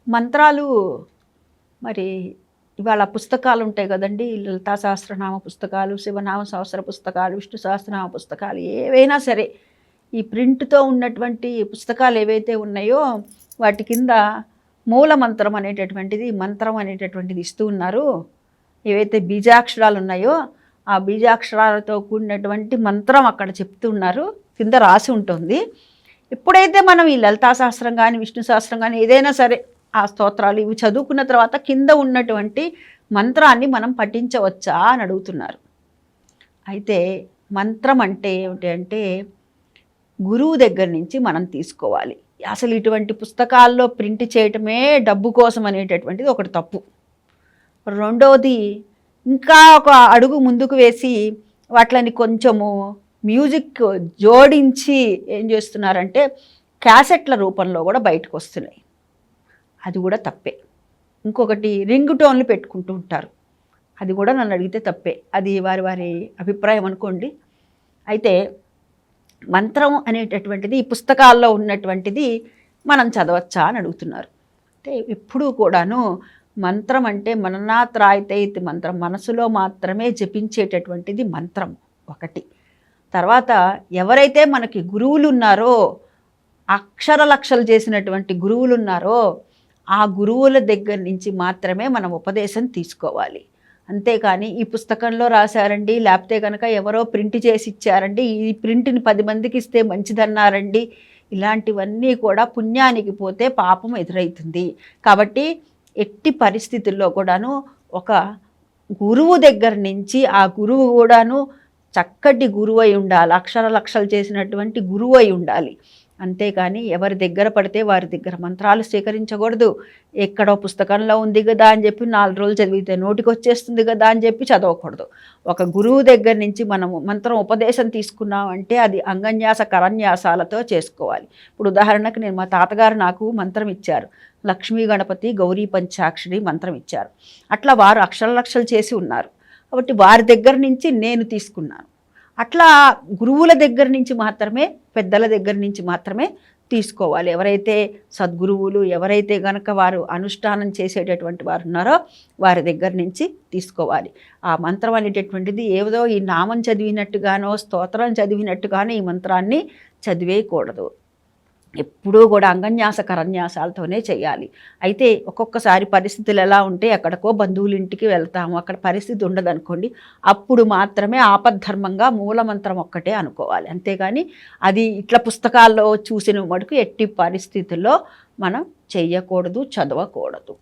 మంత్రాలు మరి ఇవాళ పుస్తకాలు ఉంటాయి కదండి. లలితా సహస్రనామ పుస్తకాలు, శివనామ సహస్ర పుస్తకాలు, విష్ణు సహస్రనామ పుస్తకాలు ఏవైనా సరే ఈ ప్రింట్తో ఉన్నటువంటి పుస్తకాలు ఏవైతే ఉన్నాయో వాటి కింద మూల మంత్రం అనేటటువంటిది, మంత్రం అనేటటువంటిది ఇస్తూ ఉన్నారు. ఏవైతే బీజాక్షరాలు ఉన్నాయో ఆ బీజాక్షరాలతో కూడినటువంటి మంత్రం అక్కడ చెప్తూ ఉన్నారు, కింద రాసి ఉంటుంది. ఎప్పుడైతే మనం ఈ లలితా సహస్రం కానీ విష్ణు సహస్రం కానీ ఏదైనా సరే ఆ స్తోత్రాలు ఇవి చదువుకున్న తర్వాత కింద ఉన్నటువంటి మంత్రాన్ని మనం పఠించవచ్చా అని అడుగుతున్నారు. అయితే మంత్రం అంటే ఏమిటి అంటే గురువు దగ్గర నుంచి మనం తీసుకోవాలి. అసలు ఇటువంటి పుస్తకాల్లో ప్రింట్ చేయటమే డబ్బు కోసం అనేటటువంటిది ఒకటి తప్పు. రెండవది ఇంకా ఒక అడుగు ముందుకు వేసి వాటిని కొంచెము మ్యూజిక్ జోడించి ఏం చేస్తున్నారంటే క్యాసెట్ల రూపంలో కూడా బయటకు వస్తున్నాయి. అది కూడా తప్పే. ఇంకొకటి రింగ్ టోన్లు పెట్టుకుంటూ ఉంటారు, అది కూడా నన్ను అడిగితే తప్పే. అది వారి వారి అభిప్రాయం అనుకోండి. అయితే మంత్రం అనేటటువంటిది ఈ పుస్తకాల్లో ఉన్నటువంటిది మనం చదవచ్చా అని అడుగుతున్నారు. అంటే ఎప్పుడూ కూడాను మంత్రం అంటే మననాత్రాయితే ఇది మంత్రం, మనసులో మాత్రమే జపించేటటువంటిది మంత్రం ఒకటి. తర్వాత ఎవరైతే మనకి గురువులు ఉన్నారో, అక్షర లక్షలు చేసినటువంటి గురువులు ఉన్నారో ఆ గురువుల దగ్గర నుంచి మాత్రమే మనం ఉపదేశం తీసుకోవాలి. అంతేకాని ఈ పుస్తకంలో రాశారండి, లేకపోతే కనుక ఎవరో ప్రింట్ చేసి ఇచ్చారండి, ఈ ప్రింట్ని 10 మందికి ఇస్తే మంచిదన్నారండి, ఇలాంటివన్నీ కూడా పుణ్యానికి పోతే పాపం ఎదురవుతుంది. కాబట్టి ఎట్టి పరిస్థితుల్లో కూడాను ఒక గురువు దగ్గర నుంచి ఆ గురువు కూడాను చక్కటి గురువు అయి ఉండాలి, అక్షర లక్షలు చేసినటువంటి గురువు అయి ఉండాలి. అంతేకాని ఎవరి దగ్గర పడితే వారి దగ్గర మంత్రాలు స్వీకరించకూడదు. ఎక్కడో పుస్తకంలో ఉంది కదా అని చెప్పి 4 రోజులు చదివితే నోటికి వచ్చేస్తుంది కదా అని చెప్పి చదవకూడదు. ఒక గురువు దగ్గర నుంచి మనము మంత్రం ఉపదేశం తీసుకున్నామంటే అది అంగన్యాస కరన్యాసాలతో చేసుకోవాలి. ఇప్పుడు ఉదాహరణకు నేను మా తాతగారు నాకు మంత్రం ఇచ్చారు, లక్ష్మీ గణపతి గౌరీ పంచాక్షరి మంత్రం ఇచ్చారు. అట్లా వారు అక్షర లక్షలు చేసి ఉన్నారు కాబట్టి వారి దగ్గర నుంచి నేను తీసుకున్నాను. అట్లా గురువుల దగ్గర నుంచి మాత్రమే, పెద్దల దగ్గర నుంచి మాత్రమే తీసుకోవాలి. ఎవరైతే సద్గురువులు, ఎవరైతే గనక వారు అనుష్ఠానం చేసేటటువంటి వారు ఉన్నారో వారి దగ్గర నుంచి తీసుకోవాలి. ఆ మంత్రం అనేటటువంటిది ఏదో ఈ నామం చదివినట్టుగానో స్తోత్రం చదివినట్టుగానో ఈ మంత్రాన్ని చదివేయకూడదు. ఎప్పుడూ కూడా అంగన్యాస కరన్యాసాలతోనే చేయాలి. అయితే ఒక్కొక్కసారి పరిస్థితులు ఎలా ఉంటే ఎక్కడికో బంధువుల ఇంటికి వెళ్తాము, అక్కడ పరిస్థితి ఉండదనుకోండి, అప్పుడు మాత్రమే ఆపద్ధర్మంగా మూలమంత్రం ఒక్కటే అనుకోవాలి. అంతేగాని అది ఇట్లా పుస్తకాల్లో చూసిన మటుకు ఎట్టి పరిస్థితుల్లో మనం చెయ్యకూడదు, చదవకూడదు.